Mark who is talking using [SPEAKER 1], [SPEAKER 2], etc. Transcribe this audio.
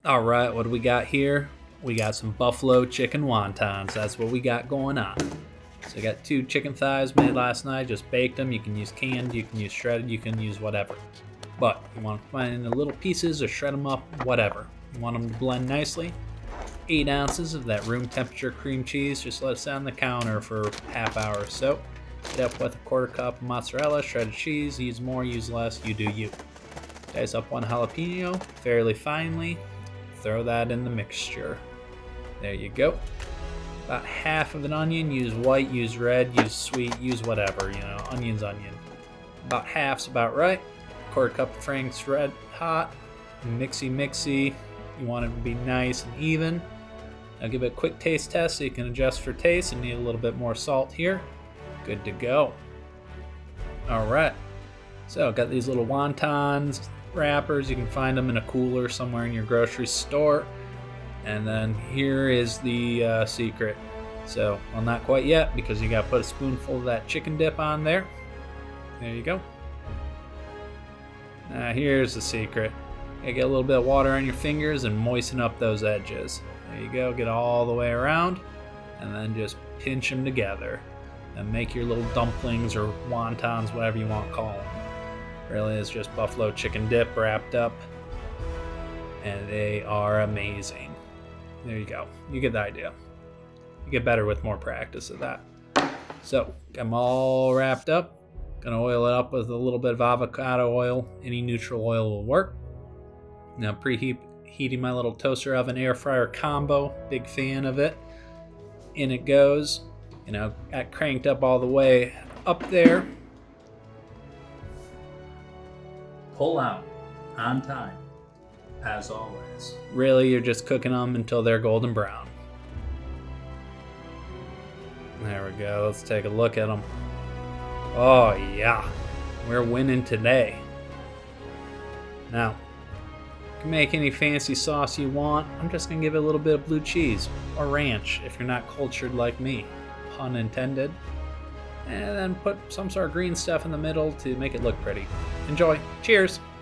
[SPEAKER 1] All right, what do we got here? We got some buffalo chicken wontons. That's what we got going on. So I got 2 chicken thighs made last night, just baked them. You can use canned, you can use shredded, you can use whatever. But you want to find the little pieces or shred them up, whatever. You want them to blend nicely. 8 ounces of that room temperature cream cheese. Just let it sit on the counter for a half hour or so. Get up with a 1/4 cup of mozzarella, shredded cheese. Use more, use less, you do you. Dice up 1 jalapeno fairly finely. Throw that in the mixture. There you go. About half of an onion. Use white, use red, use sweet, use whatever, onion's onion. About half's about right. 1/4 cup of Frank's redhot. Mixy. You want it to be nice and even. Now give it a quick taste test so you can adjust for taste and need a little bit more salt here. Good to go. All right. So got these little wontons wrappers. You can find them in a cooler somewhere in your grocery store. And then here is the secret. So, well, not quite yet because you got to put a spoonful of that chicken dip on there. There you go. Now here's the secret. You get a little bit of water on your fingers and moisten up those edges. There you go. Get all the way around and then just pinch them together and make your little dumplings or wontons, whatever you want to call them. Really is just buffalo chicken dip wrapped up, and they are amazing. There you go. You get the idea. You get better with more practice of that. So, got them all wrapped up. Gonna oil it up with a little bit of avocado oil. Any neutral oil will work. Now preheating my little toaster oven air fryer combo. Big fan of it. In it goes. Got cranked up all the way up there. Pull out on time, as always. Really, you're just cooking them until they're golden brown. There we go. Let's take a look at them. Oh, yeah. We're winning today. Now, you can make any fancy sauce you want. I'm just going to give it a little bit of blue cheese or ranch if you're not cultured like me. Pun intended. And then put some sort of green stuff in the middle to make it look pretty. Enjoy. Cheers.